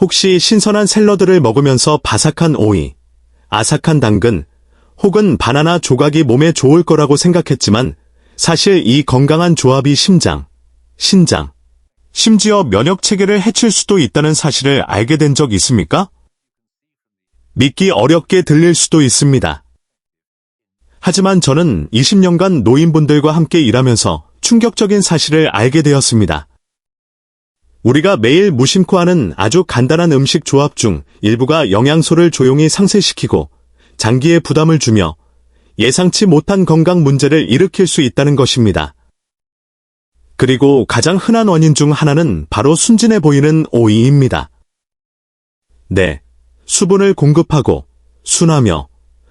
혹시 신선한 샐러드를 먹으면서 바삭한 오이, 아삭한 당근, 혹은 바나나 조각이 몸에 좋을 거라고 생각했지만 사실 이 건강한 조합이 심장, 신장, 심지어 면역 체계를 해칠 수도 있다는 사실을 알게 된 적 있습니까? 믿기 어렵게 들릴 수도 있습니다. 하지만 저는 20년간 노인분들과 함께 일하면서 충격적인 사실을 알게 되었습니다. 우리가 매일 무심코 하는 아주 간단한 음식 조합 중 일부가 영양소를 조용히 상쇄시키고 장기에 부담을 주며 예상치 못한 건강 문제를 일으킬 수 있다는 것입니다. 그리고 가장 흔한 원인 중 하나는 바로 순진해 보이는 오이입니다. 네, 수분을 공급하고 순하며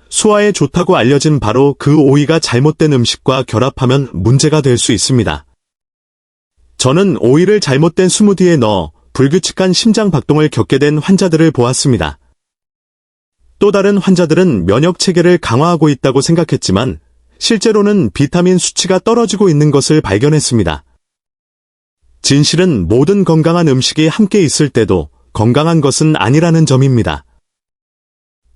소화에 좋다고 알려진 바로 그 오이가 잘못된 음식과 결합하면 문제가 될 수 있습니다. 저는 오이를 잘못된 스무디에 넣어 불규칙한 심장 박동을 겪게 된 환자들을 보았습니다. 또 다른 환자들은 면역 체계를 강화하고 있다고 생각했지만 실제로는 비타민 수치가 떨어지고 있는 것을 발견했습니다. 진실은 모든 건강한 음식이 함께 있을 때도 건강한 것은 아니라는 점입니다.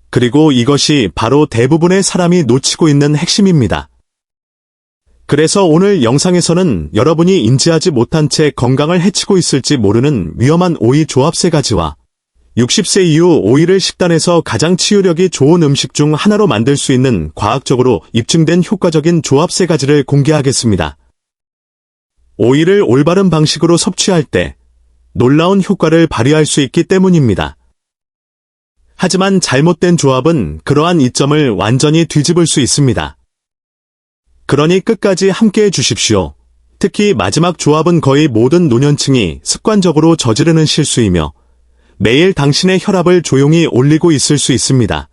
그리고 이것이 바로 대부분의 사람이 놓치고 있는 핵심입니다. 그래서 오늘 영상에서는 여러분이 인지하지 못한 채 건강을 해치고 있을지 모르는 위험한 오이 조합 3가지와 60세 이후 오이를 식단에서 가장 치유력이 좋은 음식 중 하나로 만들 수 있는 과학적으로 입증된 효과적인 조합 3가지를 공개하겠습니다. 오이를 올바른 방식으로 섭취할 때 놀라운 효과를 발휘할 수 있기 때문입니다. 하지만 잘못된 조합은 그러한 이점을 완전히 뒤집을 수 있습니다. 그러니 끝까지 함께해 주십시오. 특히 마지막 조합은 거의 모든 노년층이 습관적으로 저지르는 실수이며 매일 당신의 혈압을 조용히 올리고 있을 수 있습니다.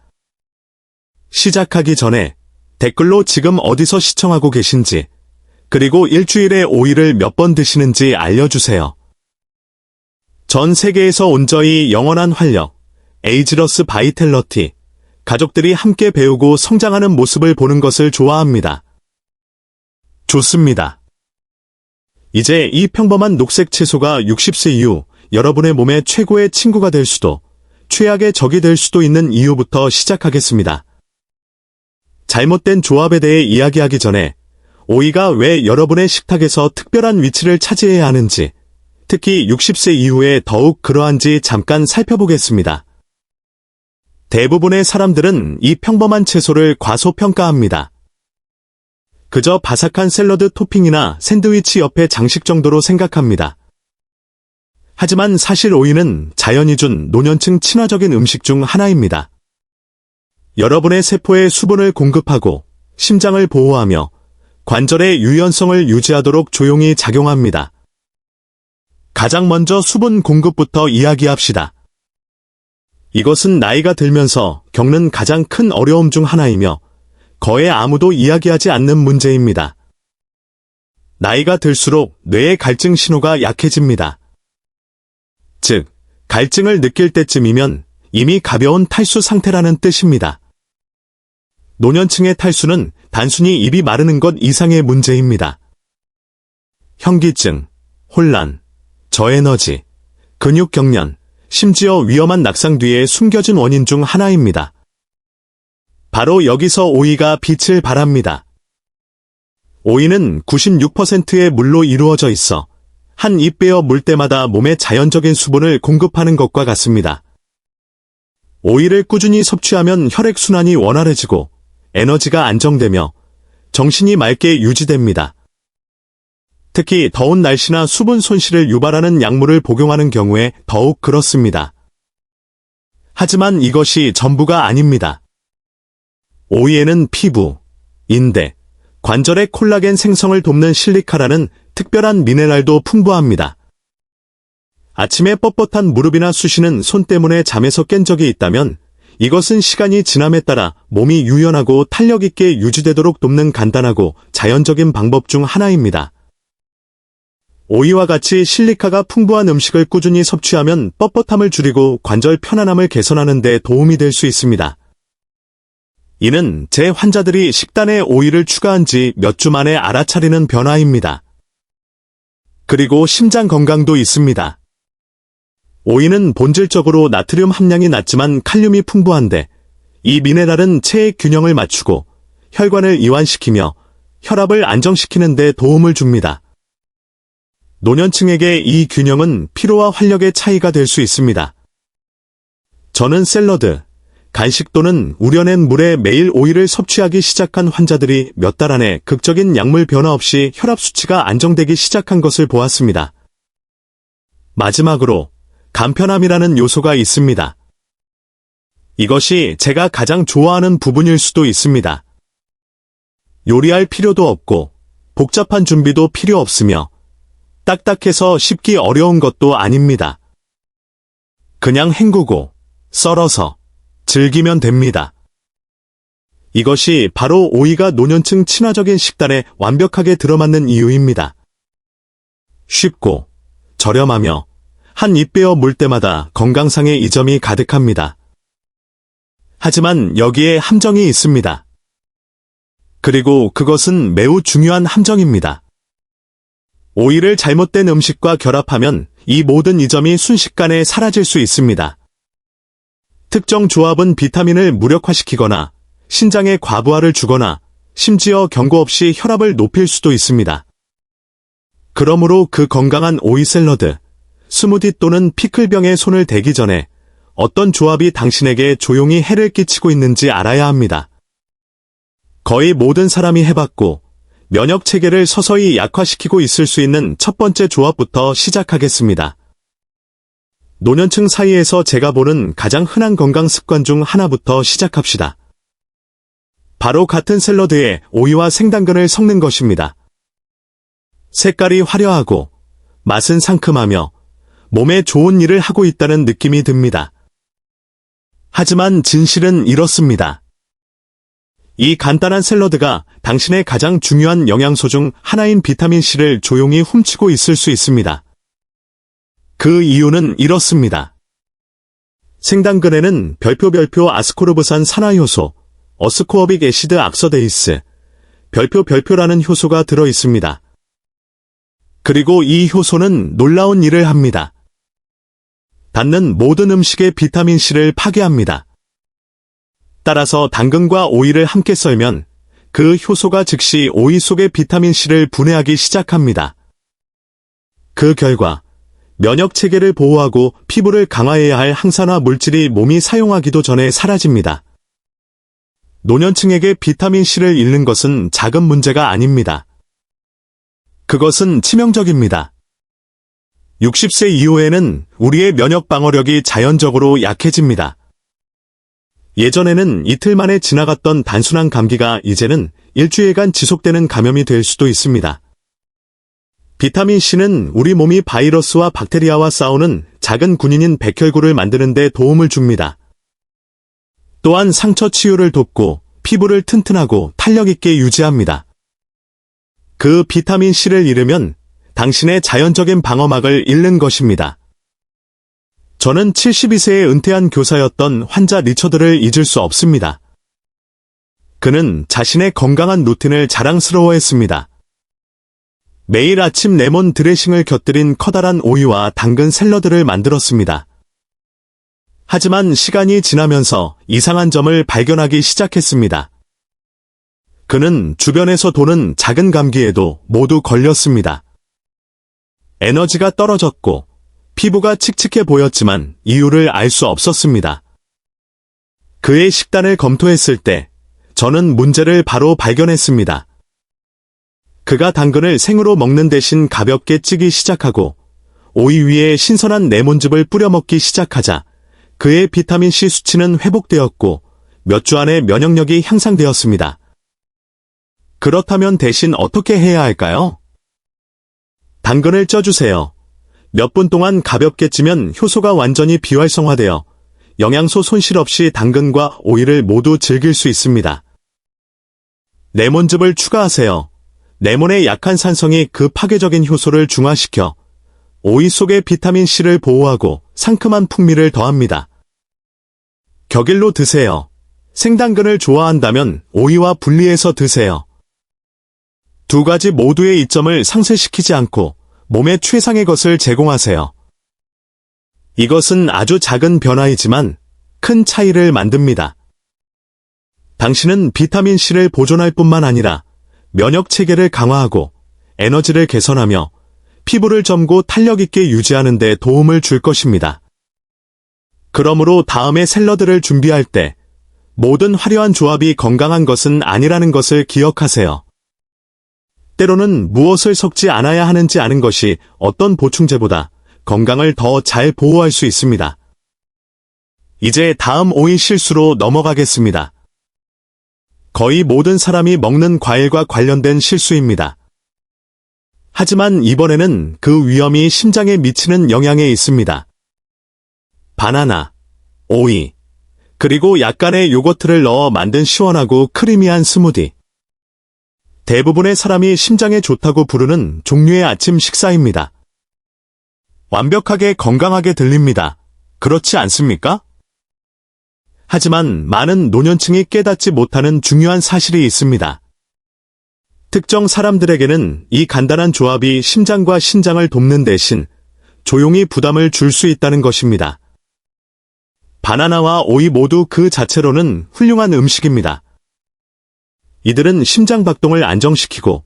시작하기 전에 댓글로 지금 어디서 시청하고 계신지, 그리고 일주일에 오이를 몇 번 드시는지 알려주세요. 전 세계에서 온저히 영원한 활력, 에이지러스 바이텔러티, 가족들이 함께 배우고 성장하는 모습을 보는 것을 좋아합니다. 좋습니다. 이제 이 평범한 녹색 채소가 60세 이후 여러분의 몸의 최고의 친구가 될 수도, 최악의 적이 될 수도 있는 이유부터 시작하겠습니다. 잘못된 조합에 대해 이야기하기 전에 오이가 왜 여러분의 식탁에서 특별한 위치를 차지해야 하는지, 특히 60세 이후에 더욱 그러한지 잠깐 살펴보겠습니다. 대부분의 사람들은 이 평범한 채소를 과소평가합니다. 그저 바삭한 샐러드 토핑이나 샌드위치 옆에 장식 정도로 생각합니다. 하지만 사실 오이는 자연이 준 노년층 친화적인 음식 중 하나입니다. 여러분의 세포에 수분을 공급하고 심장을 보호하며 관절의 유연성을 유지하도록 조용히 작용합니다. 가장 먼저 수분 공급부터 이야기합시다. 이것은 나이가 들면서 겪는 가장 큰 어려움 중 하나이며 거의 아무도 이야기하지 않는 문제입니다. 나이가 들수록 뇌의 갈증 신호가 약해집니다. 즉, 갈증을 느낄 때쯤이면 이미 가벼운 탈수 상태라는 뜻입니다. 노년층의 탈수는 단순히 입이 마르는 것 이상의 문제입니다. 현기증, 혼란, 저에너지, 근육 경련, 심지어 위험한 낙상 뒤에 숨겨진 원인 중 하나입니다. 바로 여기서 오이가 빛을 발합니다. 오이는 96%의 물로 이루어져 있어 한 입 베어 물 때마다 몸에 자연적인 수분을 공급하는 것과 같습니다. 오이를 꾸준히 섭취하면 혈액순환이 원활해지고 에너지가 안정되며 정신이 맑게 유지됩니다. 특히 더운 날씨나 수분 손실을 유발하는 약물을 복용하는 경우에 더욱 그렇습니다. 하지만 이것이 전부가 아닙니다. 오이에는 피부, 인대, 관절의 콜라겐 생성을 돕는 실리카라는 특별한 미네랄도 풍부합니다. 아침에 뻣뻣한 무릎이나 쑤시는 손 때문에 잠에서 깬 적이 있다면 이것은 시간이 지남에 따라 몸이 유연하고 탄력 있게 유지되도록 돕는 간단하고 자연적인 방법 중 하나입니다. 오이와 같이 실리카가 풍부한 음식을 꾸준히 섭취하면 뻣뻣함을 줄이고 관절 편안함을 개선하는 데 도움이 될 수 있습니다. 이는 제 환자들이 식단에 오이를 추가한 지 몇 주 만에 알아차리는 변화입니다. 그리고 심장 건강도 있습니다. 오이는 본질적으로 나트륨 함량이 낮지만 칼륨이 풍부한데 이 미네랄은 체의 균형을 맞추고 혈관을 이완시키며 혈압을 안정시키는 데 도움을 줍니다. 노년층에게 이 균형은 피로와 활력의 차이가 될 수 있습니다. 저는 샐러드, 간식 또는 우려낸 물에 매일 오이를 섭취하기 시작한 환자들이 몇 달 안에 극적인 약물 변화 없이 혈압 수치가 안정되기 시작한 것을 보았습니다. 마지막으로 간편함이라는 요소가 있습니다. 이것이 제가 가장 좋아하는 부분일 수도 있습니다. 요리할 필요도 없고 복잡한 준비도 필요 없으며 딱딱해서 씹기 어려운 것도 아닙니다. 그냥 헹구고 썰어서 즐기면 됩니다. 이것이 바로 오이가 노년층 친화적인 식단에 완벽하게 들어맞는 이유입니다. 쉽고 저렴하며 한 입 베어 물 때마다 건강상의 이점이 가득합니다. 하지만 여기에 함정이 있습니다. 그리고 그것은 매우 중요한 함정입니다. 오이를 잘못된 음식과 결합하면 이 모든 이점이 순식간에 사라질 수 있습니다. 특정 조합은 비타민을 무력화시키거나 신장에 과부하를 주거나 심지어 경고 없이 혈압을 높일 수도 있습니다. 그러므로 그 건강한 오이 샐러드, 스무디 또는 피클병에 손을 대기 전에 어떤 조합이 당신에게 조용히 해를 끼치고 있는지 알아야 합니다. 거의 모든 사람이 해봤고 면역 체계를 서서히 약화시키고 있을 수 있는 첫 번째 조합부터 시작하겠습니다. 노년층 사이에서 제가 보는 가장 흔한 건강 습관 중 하나부터 시작합시다. 바로 같은 샐러드에 오이와 생당근을 섞는 것입니다. 색깔이 화려하고 맛은 상큼하며 몸에 좋은 일을 하고 있다는 느낌이 듭니다. 하지만 진실은 이렇습니다. 이 간단한 샐러드가 당신의 가장 중요한 영양소 중 하나인 비타민C를 조용히 훔치고 있을 수 있습니다. 그 이유는 이렇습니다. 생당근에는 별표 아스코르브산 산화효소, 어스코어빅 애시드 악서데이스, 별표라는 효소가 들어 있습니다. 그리고 이 효소는 놀라운 일을 합니다. 닿는 모든 음식의 비타민C를 파괴합니다. 따라서 당근과 오이를 함께 썰면 그 효소가 즉시 오이 속의 비타민C를 분해하기 시작합니다. 그 결과 면역 체계를 보호하고 피부를 강화해야 할 항산화 물질이 몸이 사용하기도 전에 사라집니다. 노년층에게 비타민C를 잃는 것은 작은 문제가 아닙니다. 그것은 치명적입니다. 60세 이후에는 우리의 면역 방어력이 자연적으로 약해집니다. 예전에는 이틀 만에 지나갔던 단순한 감기가 이제는 일주일간 지속되는 감염이 될 수도 있습니다. 비타민C는 우리 몸이 바이러스와 박테리아와 싸우는 작은 군인인 백혈구를 만드는 데 도움을 줍니다. 또한 상처 치유를 돕고 피부를 튼튼하고 탄력 있게 유지합니다. 그 비타민C를 잃으면 당신의 자연적인 방어막을 잃는 것입니다. 저는 72세에 은퇴한 교사였던 환자 리처드를 잊을 수 없습니다. 그는 자신의 건강한 루틴을 자랑스러워했습니다. 매일 아침 레몬 드레싱을 곁들인 커다란 오이와 당근 샐러드를 만들었습니다. 하지만 시간이 지나면서 이상한 점을 발견하기 시작했습니다. 그는 주변에서 도는 작은 감기에도 모두 걸렸습니다. 에너지가 떨어졌고 피부가 칙칙해 보였지만 이유를 알 수 없었습니다. 그의 식단을 검토했을 때 저는 문제를 바로 발견했습니다. 그가 당근을 생으로 먹는 대신 가볍게 찌기 시작하고 오이 위에 신선한 레몬즙을 뿌려 먹기 시작하자 그의 비타민C 수치는 회복되었고 몇 주 안에 면역력이 향상되었습니다. 그렇다면 대신 어떻게 해야 할까요? 당근을 쪄주세요. 몇 분 동안 가볍게 찌면 효소가 완전히 비활성화되어 영양소 손실 없이 당근과 오이를 모두 즐길 수 있습니다. 레몬즙을 추가하세요. 레몬의 약한 산성이 그 파괴적인 효소를 중화시켜 오이 속의 비타민C를 보호하고 상큼한 풍미를 더합니다. 격일로 드세요. 생당근을 좋아한다면 오이와 분리해서 드세요. 두 가지 모두의 이점을 상쇄시키지 않고 몸에 최상의 것을 제공하세요. 이것은 아주 작은 변화이지만 큰 차이를 만듭니다. 당신은 비타민C를 보존할 뿐만 아니라 면역 체계를 강화하고 에너지를 개선하며 피부를 젊고 탄력 있게 유지하는 데 도움을 줄 것입니다. 그러므로 다음에 샐러드를 준비할 때 모든 화려한 조합이 건강한 것은 아니라는 것을 기억하세요. 때로는 무엇을 섞지 않아야 하는지 아는 것이 어떤 보충제보다 건강을 더 잘 보호할 수 있습니다. 이제 다음 오이 실수로 넘어가겠습니다. 거의 모든 사람이 먹는 과일과 관련된 실수입니다. 하지만 이번에는 그 위험이 심장에 미치는 영향에 있습니다. 바나나, 오이, 그리고 약간의 요거트를 넣어 만든 시원하고 크리미한 스무디. 대부분의 사람이 심장에 좋다고 부르는 종류의 아침 식사입니다. 완벽하게 건강하게 들립니다. 그렇지 않습니까? 하지만 많은 노년층이 깨닫지 못하는 중요한 사실이 있습니다. 특정 사람들에게는 이 간단한 조합이 심장과 신장을 돕는 대신 조용히 부담을 줄 수 있다는 것입니다. 바나나와 오이 모두 그 자체로는 훌륭한 음식입니다. 이들은 심장 박동을 안정시키고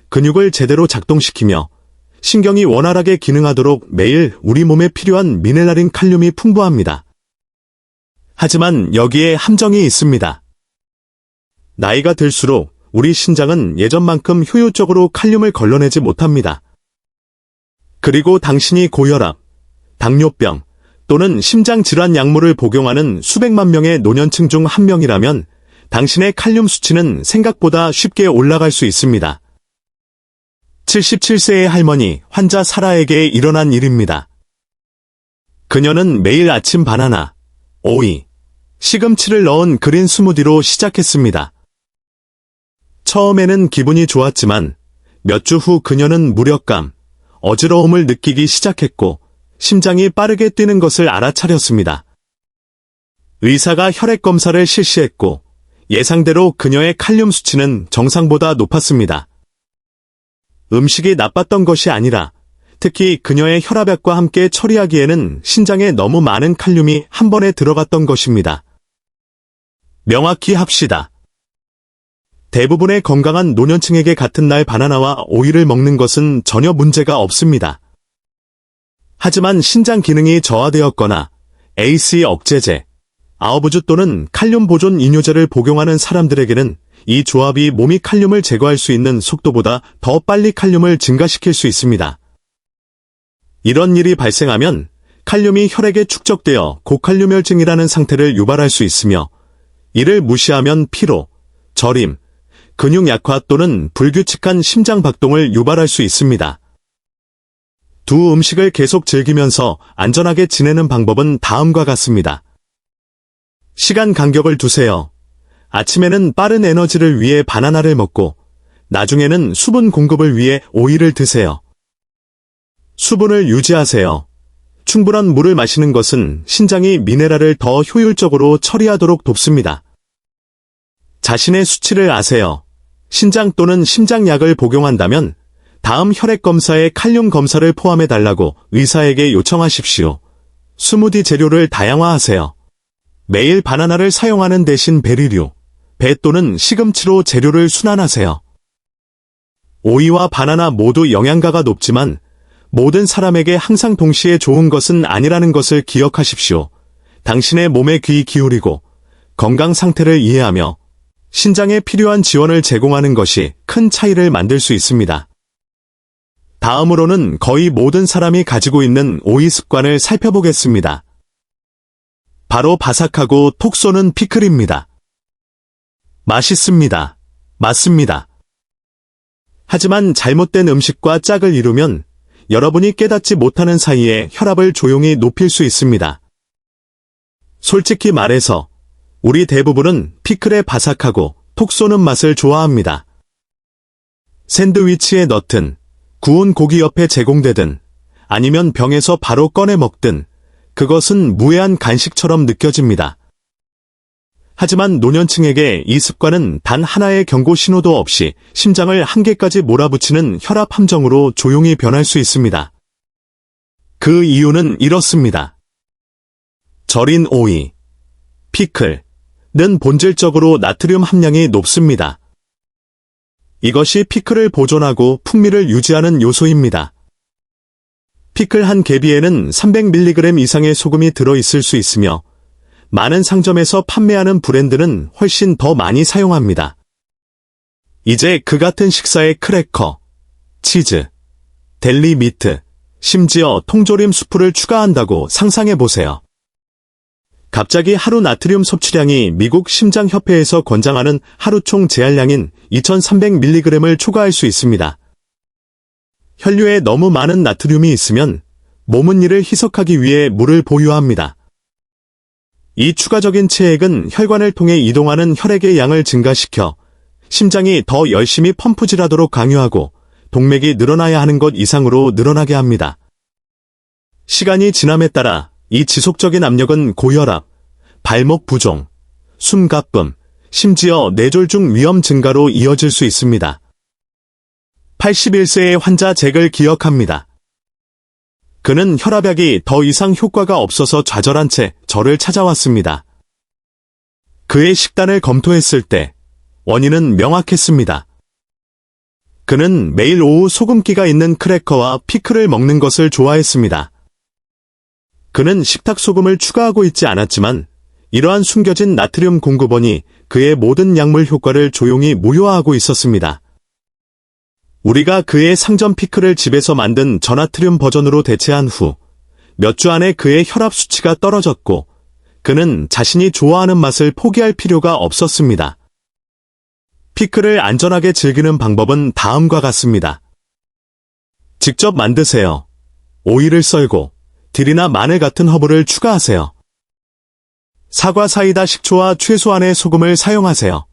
근육을 제대로 작동시키며 신경이 원활하게 기능하도록 매일 우리 몸에 필요한 미네랄인 칼륨이 풍부합니다. 하지만 여기에 함정이 있습니다. 나이가 들수록 우리 신장은 예전만큼 효율적으로 칼륨을 걸러내지 못합니다. 그리고 당신이 고혈압, 당뇨병 또는 심장질환 약물을 복용하는 수백만 명의 노년층 중 한 명이라면 당신의 칼륨 수치는 생각보다 쉽게 올라갈 수 있습니다. 77세의 할머니 환자 사라에게 일어난 일입니다. 그녀는 매일 아침 바나나, 오이, 시금치를 넣은 그린 스무디로 시작했습니다. 처음에는 기분이 좋았지만 몇 주 후 그녀는 무력감, 어지러움을 느끼기 시작했고 심장이 빠르게 뛰는 것을 알아차렸습니다. 의사가 혈액 검사를 실시했고 예상대로 그녀의 칼륨 수치는 정상보다 높았습니다. 음식이 나빴던 것이 아니라 특히 그녀의 혈압약과 함께 처리하기에는 신장에 너무 많은 칼륨이 한 번에 들어갔던 것입니다. 명확히 합시다. 대부분의 건강한 노년층에게 같은 날 바나나와 오이를 먹는 것은 전혀 문제가 없습니다. 하지만 신장 기능이 저하되었거나 ACE 억제제, 아우브주 또는 칼륨 보존 이뇨제를 복용하는 사람들에게는 이 조합이 몸이 칼륨을 제거할 수 있는 속도보다 더 빨리 칼륨을 증가시킬 수 있습니다. 이런 일이 발생하면 칼륨이 혈액에 축적되어 고칼륨혈증이라는 상태를 유발할 수 있으며 이를 무시하면 피로, 저림, 근육 약화 또는 불규칙한 심장 박동을 유발할 수 있습니다. 두 음식을 계속 즐기면서 안전하게 지내는 방법은 다음과 같습니다. 시간 간격을 두세요. 아침에는 빠른 에너지를 위해 바나나를 먹고 나중에는 수분 공급을 위해 오이를 드세요. 수분을 유지하세요. 충분한 물을 마시는 것은 신장이 미네랄을 더 효율적으로 처리하도록 돕습니다. 자신의 수치를 아세요. 신장 또는 심장약을 복용한다면 다음 혈액 검사에 칼륨 검사를 포함해달라고 의사에게 요청하십시오. 스무디 재료를 다양화하세요. 매일 바나나를 사용하는 대신 베리류, 배 또는 시금치로 재료를 순환하세요. 오이와 바나나 모두 영양가가 높지만 모든 사람에게 항상 동시에 좋은 것은 아니라는 것을 기억하십시오. 당신의 몸에 귀 기울이고 건강 상태를 이해하며 신장에 필요한 지원을 제공하는 것이 큰 차이를 만들 수 있습니다. 다음으로는 거의 모든 사람이 가지고 있는 오이 습관을 살펴보겠습니다. 바로 바삭하고 톡 쏘는 피클입니다. 맛있습니다. 맞습니다. 하지만 잘못된 음식과 짝을 이루면 여러분이 깨닫지 못하는 사이에 혈압을 조용히 높일 수 있습니다. 솔직히 말해서 우리 대부분은 피클의 바삭하고 톡 쏘는 맛을 좋아합니다. 샌드위치에 넣든 구운 고기 옆에 제공되든 아니면 병에서 바로 꺼내 먹든 그것은 무해한 간식처럼 느껴집니다. 하지만 노년층에게 이 습관은 단 하나의 경고 신호도 없이 심장을 한계까지 몰아붙이는 혈압 함정으로 조용히 변할 수 있습니다. 그 이유는 이렇습니다. 절인 오이, 피클는 본질적으로 나트륨 함량이 높습니다. 이것이 피클을 보존하고 풍미를 유지하는 요소입니다. 피클 한 개비에는 300mg 이상의 소금이 들어있을 수 있으며 많은 상점에서 판매하는 브랜드는 훨씬 더 많이 사용합니다. 이제 그 같은 식사에 크래커, 치즈, 델리 미트, 심지어 통조림 수프를 추가한다고 상상해보세요. 갑자기 하루 나트륨 섭취량이 미국 심장협회에서 권장하는 하루 총 제할량인 2300mg을 초과할 수 있습니다. 혈류에 너무 많은 나트륨이 있으면 몸은 이를 희석하기 위해 물을 보유합니다. 이 추가적인 체액은 혈관을 통해 이동하는 혈액의 양을 증가시켜 심장이 더 열심히 펌프질하도록 강요하고 동맥이 늘어나야 하는 것 이상으로 늘어나게 합니다. 시간이 지남에 따라 이 지속적인 압력은 고혈압, 발목 부종, 숨가쁨, 심지어 뇌졸중 위험 증가로 이어질 수 있습니다. 81세의 환자 잭을 기억합니다. 그는 혈압약이 더 이상 효과가 없어서 좌절한 채 저를 찾아왔습니다. 그의 식단을 검토했을 때 원인은 명확했습니다. 그는 매일 오후 소금기가 있는 크래커와 피클을 먹는 것을 좋아했습니다. 그는 식탁 소금을 추가하고 있지 않았지만 이러한 숨겨진 나트륨 공급원이 그의 모든 약물 효과를 조용히 무효화하고 있었습니다. 우리가 그의 상점 피클을 집에서 만든 저나트륨 버전으로 대체한 후 몇 주 안에 그의 혈압 수치가 떨어졌고 그는 자신이 좋아하는 맛을 포기할 필요가 없었습니다. 피클을 안전하게 즐기는 방법은 다음과 같습니다. 직접 만드세요. 오이를 썰고 딜이나 마늘 같은 허브를 추가하세요. 사과 사이다 식초와 최소한의 소금을 사용하세요.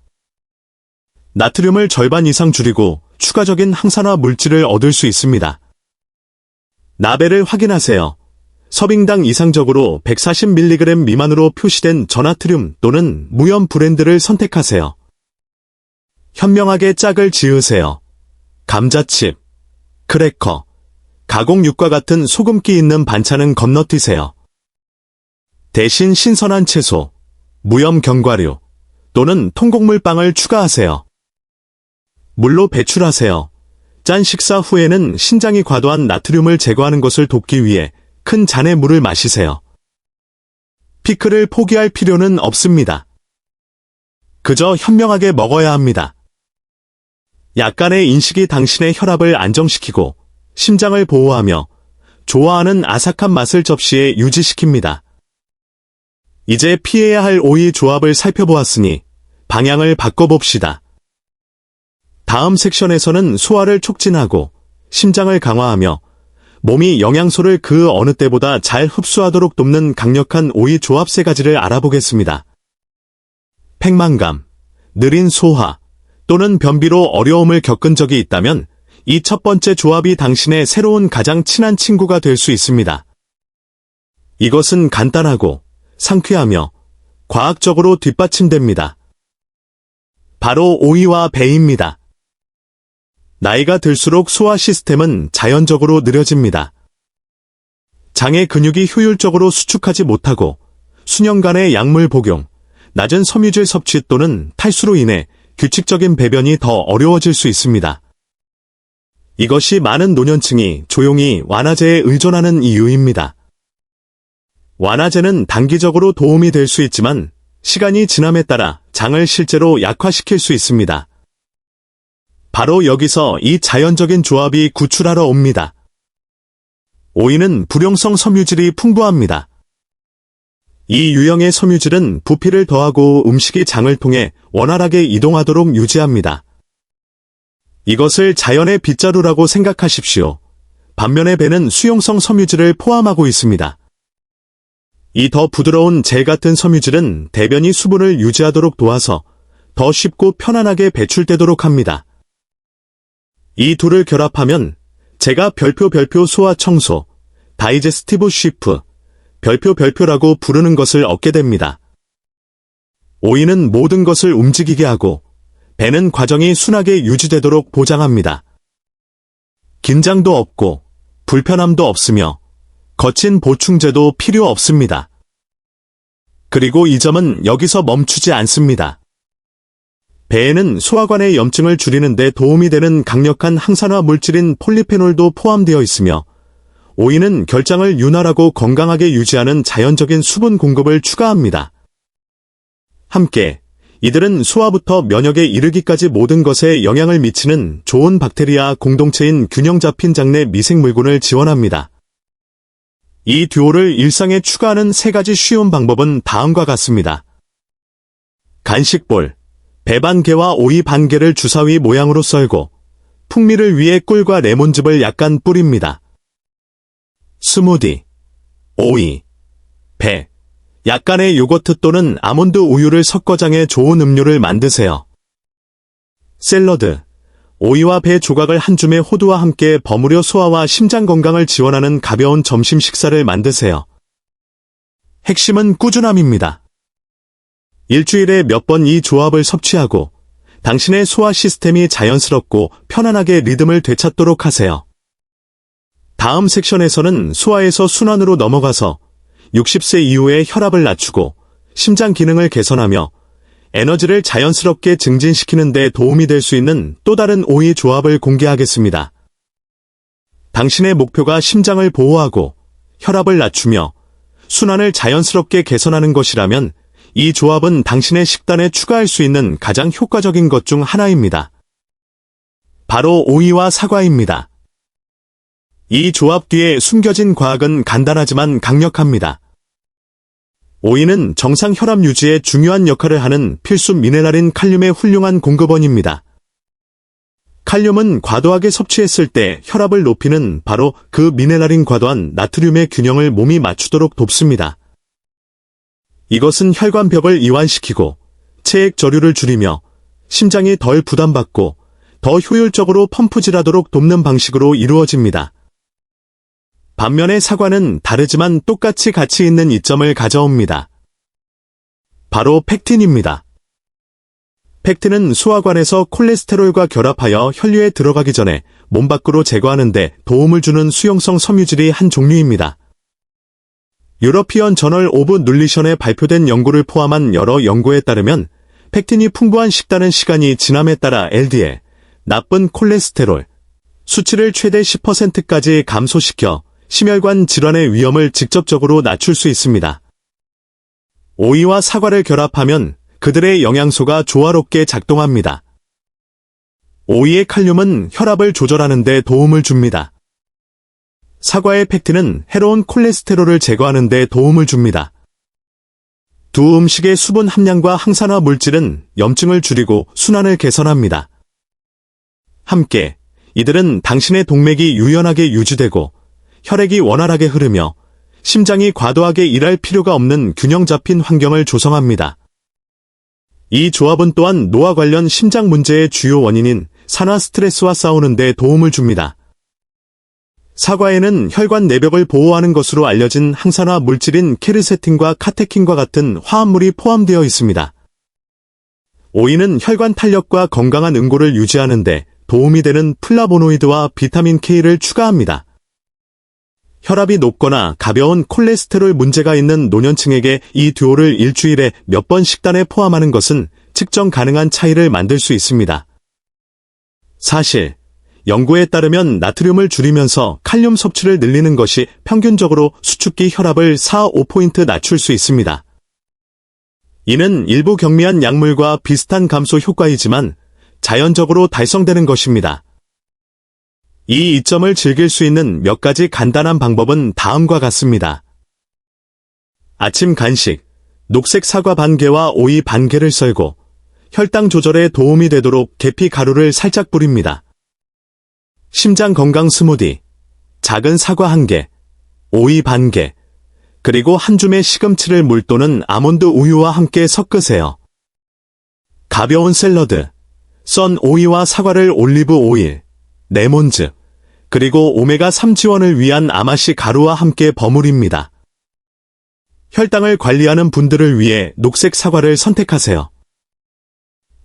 나트륨을 절반 이상 줄이고 추가적인 항산화 물질을 얻을 수 있습니다. 나벨을 확인하세요. 서빙당 이상적으로 140mg 미만으로 표시된 저나트륨 또는 무염 브랜드를 선택하세요. 현명하게 짝을 지으세요. 감자칩, 크래커, 가공육과 같은 소금기 있는 반찬은 건너뛰세요. 대신 신선한 채소, 무염 견과류 또는 통곡물 빵을 추가하세요. 물로 배출하세요. 짠 식사 후에는 신장이 과도한 나트륨을 제거하는 것을 돕기 위해 큰 잔의 물을 마시세요. 피클을 포기할 필요는 없습니다. 그저 현명하게 먹어야 합니다. 약간의 인식이 당신의 혈압을 안정시키고 심장을 보호하며 좋아하는 아삭한 맛을 접시에 유지시킵니다. 이제 피해야 할 오이 조합을 살펴보았으니 방향을 바꿔봅시다. 다음 섹션에서는 소화를 촉진하고 심장을 강화하며 몸이 영양소를 그 어느 때보다 잘 흡수하도록 돕는 강력한 오이 조합 3가지를 알아보겠습니다. 팽만감, 느린 소화 또는 변비로 어려움을 겪은 적이 있다면 이 첫 번째 조합이 당신의 새로운 가장 친한 친구가 될 수 있습니다. 이것은 간단하고 상쾌하며 과학적으로 뒷받침됩니다. 바로 오이와 배입니다. 나이가 들수록 소화 시스템은 자연적으로 느려집니다. 장의 근육이 효율적으로 수축하지 못하고 수년간의 약물 복용, 낮은 섬유질 섭취 또는 탈수로 인해 규칙적인 배변이 더 어려워질 수 있습니다. 이것이 많은 노년층이 조용히 완화제에 의존하는 이유입니다. 완화제는 단기적으로 도움이 될 수 있지만 시간이 지남에 따라 장을 실제로 약화시킬 수 있습니다. 바로 여기서 이 자연적인 조합이 구출하러 옵니다. 오이는 불용성 섬유질이 풍부합니다. 이 유형의 섬유질은 부피를 더하고 음식이 장을 통해 원활하게 이동하도록 유지합니다. 이것을 자연의 빗자루라고 생각하십시오. 반면에 배는 수용성 섬유질을 포함하고 있습니다. 이 더 부드러운 젤 같은 섬유질은 대변이 수분을 유지하도록 도와서 더 쉽고 편안하게 배출되도록 합니다. 이 둘을 결합하면 제가 별표 소화 청소, 다이제스티브 쉬프, 별표라고 부르는 것을 얻게 됩니다. 오이는 모든 것을 움직이게 하고 배는 과정이 순하게 유지되도록 보장합니다. 긴장도 없고 불편함도 없으며 거친 보충제도 필요 없습니다. 그리고 이 점은 여기서 멈추지 않습니다. 배에는 소화관의 염증을 줄이는 데 도움이 되는 강력한 항산화 물질인 폴리페놀도 포함되어 있으며 오이는 결장을 윤활하고 건강하게 유지하는 자연적인 수분 공급을 추가합니다. 함께 이들은 소화부터 면역에 이르기까지 모든 것에 영향을 미치는 좋은 박테리아 공동체인 균형 잡힌 장내 미생물군을 지원합니다. 이 듀오를 일상에 추가하는 3가지 쉬운 방법은 다음과 같습니다. 간식볼, 배 반개와 오이 반개를 주사위 모양으로 썰고 풍미를 위해 꿀과 레몬즙을 약간 뿌립니다. 스무디, 오이, 배, 약간의 요거트 또는 아몬드 우유를 섞어 장에 좋은 음료를 만드세요. 샐러드, 오이와 배 조각을 한 줌의 호두와 함께 버무려 소화와 심장 건강을 지원하는 가벼운 점심 식사를 만드세요. 핵심은 꾸준함입니다. 일주일에 몇 번 이 조합을 섭취하고 당신의 소화 시스템이 자연스럽고 편안하게 리듬을 되찾도록 하세요. 다음 섹션에서는 소화에서 순환으로 넘어가서 60세 이후에 혈압을 낮추고 심장 기능을 개선하며 에너지를 자연스럽게 증진시키는 데 도움이 될 수 있는 또 다른 오이 조합을 공개하겠습니다. 당신의 목표가 심장을 보호하고 혈압을 낮추며 순환을 자연스럽게 개선하는 것이라면 이 조합은 당신의 식단에 추가할 수 있는 가장 효과적인 것 중 하나입니다. 바로 오이와 사과입니다. 이 조합 뒤에 숨겨진 과학은 간단하지만 강력합니다. 오이는 정상 혈압 유지에 중요한 역할을 하는 필수 미네랄인 칼륨의 훌륭한 공급원입니다. 칼륨은 과도하게 섭취했을 때 혈압을 높이는 바로 그 미네랄인 과도한 나트륨의 균형을 몸이 맞추도록 돕습니다. 이것은 혈관벽을 이완시키고 체액 저류를 줄이며 심장이 덜 부담받고 더 효율적으로 펌프질하도록 돕는 방식으로 이루어집니다. 반면에 사과는 다르지만 똑같이 가치 있는 이점을 가져옵니다. 바로 펙틴입니다. 펙틴은 소화관에서 콜레스테롤과 결합하여 혈류에 들어가기 전에 몸 밖으로 제거하는 데 도움을 주는 수용성 섬유질이 한 종류입니다. 유러피언 저널 오브 눌리션에 발표된 연구를 포함한 여러 연구에 따르면 펙틴이 풍부한 식단은 시간이 지남에 따라 LDL, 나쁜 콜레스테롤, 수치를 최대 10%까지 감소시켜 심혈관 질환의 위험을 직접적으로 낮출 수 있습니다. 오이와 사과를 결합하면 그들의 영양소가 조화롭게 작동합니다. 오이의 칼륨은 혈압을 조절하는 데 도움을 줍니다. 사과의 펙틴은 해로운 콜레스테롤을 제거하는 데 도움을 줍니다. 두 음식의 수분 함량과 항산화 물질은 염증을 줄이고 순환을 개선합니다. 함께 이들은 당신의 동맥이 유연하게 유지되고 혈액이 원활하게 흐르며 심장이 과도하게 일할 필요가 없는 균형 잡힌 환경을 조성합니다. 이 조합은 또한 노화 관련 심장 문제의 주요 원인인 산화 스트레스와 싸우는 데 도움을 줍니다. 사과에는 혈관 내벽을 보호하는 것으로 알려진 항산화 물질인 케르세틴과 카테킨과 같은 화합물이 포함되어 있습니다. 오이는 혈관 탄력과 건강한 응고를 유지하는 데 도움이 되는 플라보노이드와 비타민 K를 추가합니다. 혈압이 높거나 가벼운 콜레스테롤 문제가 있는 노년층에게 이 듀오를 일주일에 몇 번 식단에 포함하는 것은 측정 가능한 차이를 만들 수 있습니다. 사실 연구에 따르면 나트륨을 줄이면서 칼륨 섭취를 늘리는 것이 평균적으로 수축기 혈압을 4-5포인트 낮출 수 있습니다. 이는 일부 경미한 약물과 비슷한 감소 효과이지만 자연적으로 달성되는 것입니다. 이 이점을 즐길 수 있는 몇 가지 간단한 방법은 다음과 같습니다. 아침 간식, 녹색 사과 반개와 오이 반개를 썰고 혈당 조절에 도움이 되도록 계피 가루를 살짝 뿌립니다. 심장 건강 스무디, 작은 사과 1개, 오이 반개, 그리고 한 줌의 시금치를 물 또는 아몬드 우유와 함께 섞으세요. 가벼운 샐러드, 썬 오이와 사과를 올리브 오일, 레몬즙, 그리고 오메가3 지원을 위한 아마시 가루와 함께 버무립니다. 혈당을 관리하는 분들을 위해 녹색 사과를 선택하세요.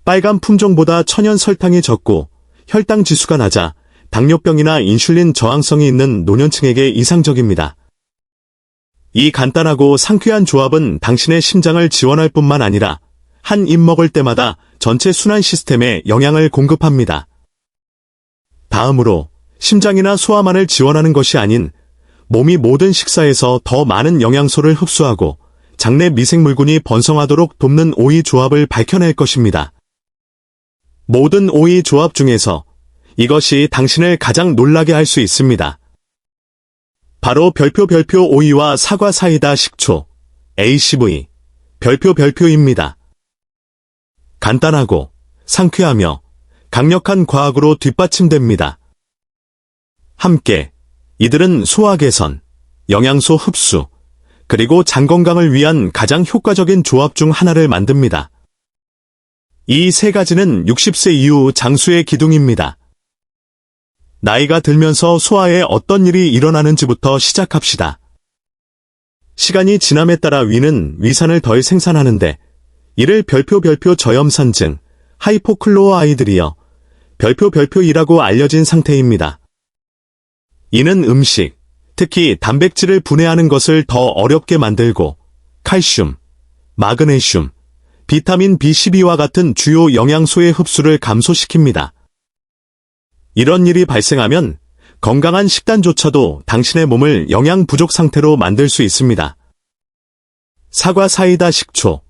빨간 품종보다 천연 설탕이 적고 혈당 지수가 낮아 당뇨병이나 인슐린 저항성이 있는 노년층에게 이상적입니다. 이 간단하고 상쾌한 조합은 당신의 심장을 지원할 뿐만 아니라 한 입 먹을 때마다 전체 순환 시스템에 영양을 공급합니다. 다음으로 심장이나 소화만을 지원하는 것이 아닌 몸이 모든 식사에서 더 많은 영양소를 흡수하고 장내 미생물군이 번성하도록 돕는 오이 조합을 밝혀낼 것입니다. 모든 오이 조합 중에서 이것이 당신을 가장 놀라게 할 수 있습니다. 바로 별표 오이와 사과 사이다 식초, ACV, 별표입니다. 간단하고 상쾌하며 강력한 과학으로 뒷받침됩니다. 함께 이들은 소화 개선, 영양소 흡수, 그리고 장 건강을 위한 가장 효과적인 조합 중 하나를 만듭니다. 이 세 가지는 60세 이후 장수의 기둥입니다. 나이가 들면서 소화에 어떤 일이 일어나는지부터 시작합시다. 시간이 지남에 따라 위는 위산을 덜 생산하는데 이를 별표 저염산증, 하이포클로어아이드리어, 별표이라고 알려진 상태입니다. 이는 음식, 특히 단백질을 분해하는 것을 더 어렵게 만들고 칼슘, 마그네슘, 비타민 B12와 같은 주요 영양소의 흡수를 감소시킵니다. 이런 일이 발생하면 건강한 식단조차도 당신의 몸을 영양 부족 상태로 만들 수 있습니다. 사과 사이다 식초,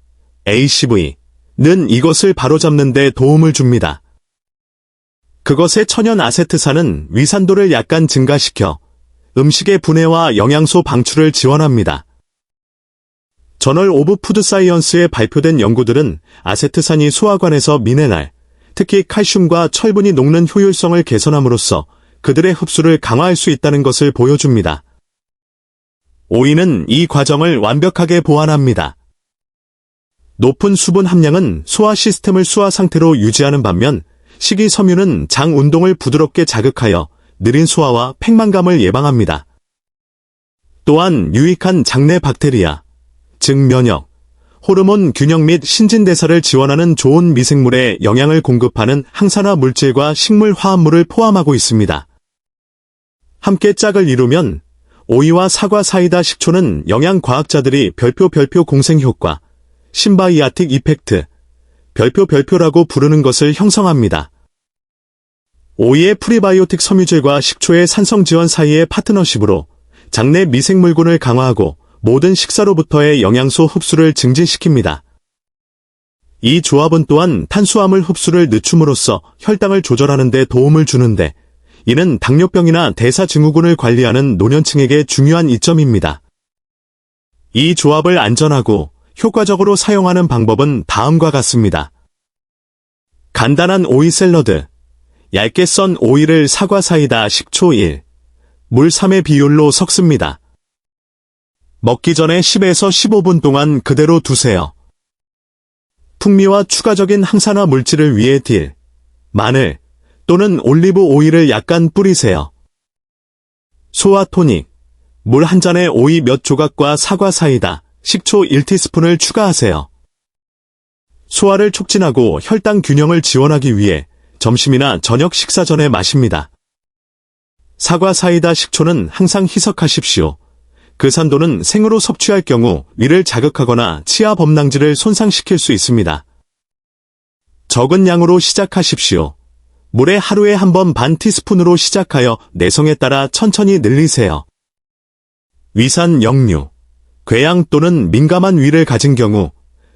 ACV는 이것을 바로잡는 데 도움을 줍니다. 그것의 천연 아세트산은 위산도를 약간 증가시켜 음식의 분해와 영양소 방출을 지원합니다. 저널 오브 푸드 사이언스에 발표된 연구들은 아세트산이 소화관에서 미네랄, 특히 칼슘과 철분이 녹는 효율성을 개선함으로써 그들의 흡수를 강화할 수 있다는 것을 보여줍니다. 오이는 이 과정을 완벽하게 보완합니다. 높은 수분 함량은 소화 시스템을 수화 상태로 유지하는 반면 식이섬유는 장 운동을 부드럽게 자극하여 느린 소화와 팽만감을 예방합니다. 또한 유익한 장내 박테리아, 즉 면역, 호르몬 균형 및 신진대사를 지원하는 좋은 미생물에 영양을 공급하는 항산화 물질과 식물 화합물을 포함하고 있습니다. 함께 짝을 이루면 오이와 사과 사이다 식초는 영양과학자들이 별표 공생효과, 심바이아틱 이펙트, 별표라고 부르는 것을 형성합니다. 오이의 프리바이오틱 섬유질과 식초의 산성지원 사이의 파트너십으로 장내 미생물군을 강화하고 모든 식사로부터의 영양소 흡수를 증진시킵니다. 이 조합은 또한 탄수화물 흡수를 늦춤으로써 혈당을 조절하는 데 도움을 주는데 이는 당뇨병이나 대사증후군을 관리하는 노년층에게 중요한 이점입니다. 이 조합을 안전하고 효과적으로 사용하는 방법은 다음과 같습니다. 간단한 오이 샐러드. 얇게 썬 오이를 사과 사이다 식초 1, 물 3의 비율로 섞습니다. 먹기 전에 10에서 15분 동안 그대로 두세요. 풍미와 추가적인 항산화 물질을 위해 딜, 마늘 또는 올리브 오일을 약간 뿌리세요. 소화 토닉. 물 한 잔에 오이 몇 조각과 사과 사이다, 식초 1티스푼을 추가하세요. 소화를 촉진하고 혈당 균형을 지원하기 위해 점심이나 저녁 식사 전에 마십니다. 사과 사이다 식초는 항상 희석하십시오. 그 산도는 생으로 섭취할 경우 위를 자극하거나 치아 범랑지를 손상시킬 수 있습니다. 적은 양으로 시작하십시오. 물에 하루에 한 번 반 티스푼으로 시작하여 내성에 따라 천천히 늘리세요. 위산 역류. 궤양 또는 민감한 위를 가진 경우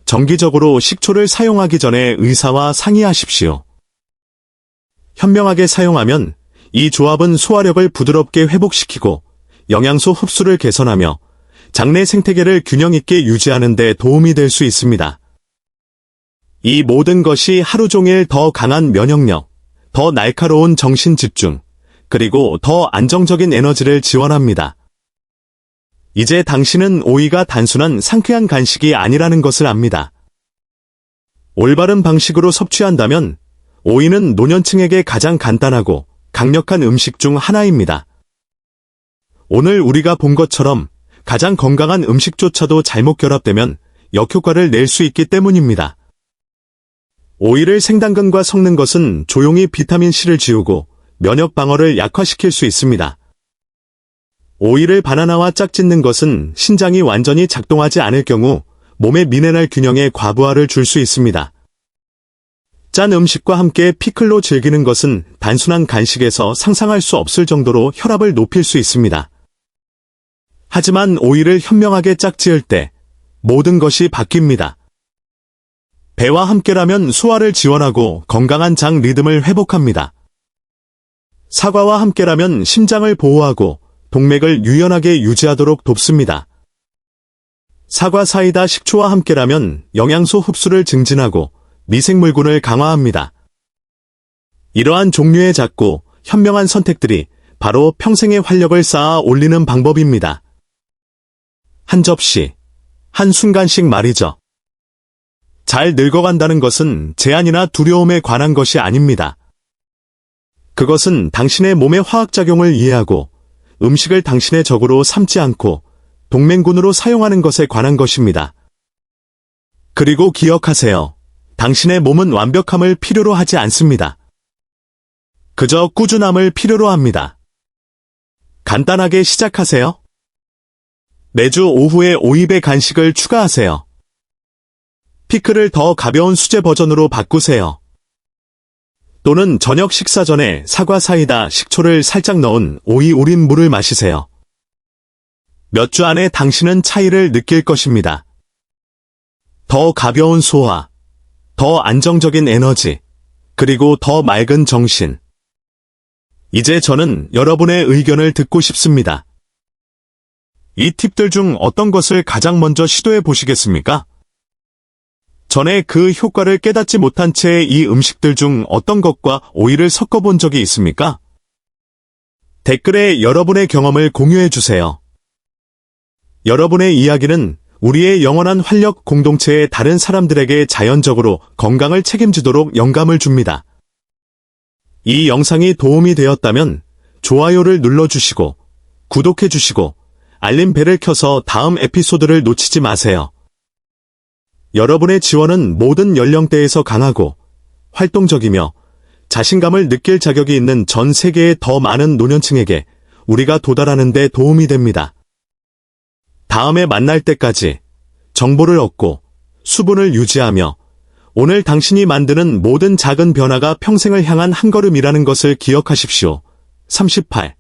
정기적으로 식초를 사용하기 전에 의사와 상의하십시오. 현명하게 사용하면 이 조합은 소화력을 부드럽게 회복시키고 영양소 흡수를 개선하며 장내 생태계를 균형 있게 유지하는 데 도움이 될 수 있습니다. 이 모든 것이 하루 종일 더 강한 면역력, 더 날카로운 정신 집중, 그리고 더 안정적인 에너지를 지원합니다. 이제 당신은 오이가 단순한 상쾌한 간식이 아니라는 것을 압니다. 올바른 방식으로 섭취한다면 오이는 노년층에게 가장 간단하고 강력한 음식 중 하나입니다. 오늘 우리가 본 것처럼 가장 건강한 음식조차도 잘못 결합되면 역효과를 낼 수 있기 때문입니다. 오이를 생당근과 섞는 것은 조용히 비타민C를 지우고 면역 방어를 약화시킬 수 있습니다. 오이를 바나나와 짝짓는 것은 신장이 완전히 작동하지 않을 경우 몸의 미네랄 균형에 과부하를 줄 수 있습니다. 짠 음식과 함께 피클로 즐기는 것은 단순한 간식에서 상상할 수 없을 정도로 혈압을 높일 수 있습니다. 하지만 오이를 현명하게 짝지을 때 모든 것이 바뀝니다. 배와 함께라면 소화를 지원하고 건강한 장 리듬을 회복합니다. 사과와 함께라면 심장을 보호하고 동맥을 유연하게 유지하도록 돕습니다. 사과 사이다 식초와 함께라면 영양소 흡수를 증진하고 미생물군을 강화합니다. 이러한 종류의 작고 현명한 선택들이 바로 평생의 활력을 쌓아 올리는 방법입니다. 한 접시, 한 순간씩 말이죠. 잘 늙어간다는 것은 제한이나 두려움에 관한 것이 아닙니다. 그것은 당신의 몸의 화학작용을 이해하고 음식을 당신의 적으로 삼지 않고 동맹군으로 사용하는 것에 관한 것입니다. 그리고 기억하세요. 당신의 몸은 완벽함을 필요로 하지 않습니다. 그저 꾸준함을 필요로 합니다. 간단하게 시작하세요. 매주 오후에 오입의 간식을 추가하세요. 피클을 더 가벼운 수제 버전으로 바꾸세요. 또는 저녁 식사 전에 사과 사이다 식초를 살짝 넣은 오이 우린 물을 마시세요. 몇 주 안에 당신은 차이를 느낄 것입니다. 더 가벼운 소화, 더 안정적인 에너지, 그리고 더 맑은 정신. 이제 저는 여러분의 의견을 듣고 싶습니다. 이 팁들 중 어떤 것을 가장 먼저 시도해 보시겠습니까? 전에 그 효과를 깨닫지 못한 채 이 음식들 중 어떤 것과 오이를 섞어본 적이 있습니까? 댓글에 여러분의 경험을 공유해 주세요. 여러분의 이야기는 우리의 영원한 활력 공동체의 다른 사람들에게 자연적으로 건강을 책임지도록 영감을 줍니다. 이 영상이 도움이 되었다면 좋아요를 눌러주시고 구독해주시고 알림 벨을 켜서 다음 에피소드를 놓치지 마세요. 여러분의 지원은 모든 연령대에서 강하고 활동적이며 자신감을 느낄 자격이 있는 전 세계의 더 많은 노년층에게 우리가 도달하는 데 도움이 됩니다. 다음에 만날 때까지 정보를 얻고 수분을 유지하며 오늘 당신이 만드는 모든 작은 변화가 평생을 향한 한 걸음이라는 것을 기억하십시오. 38.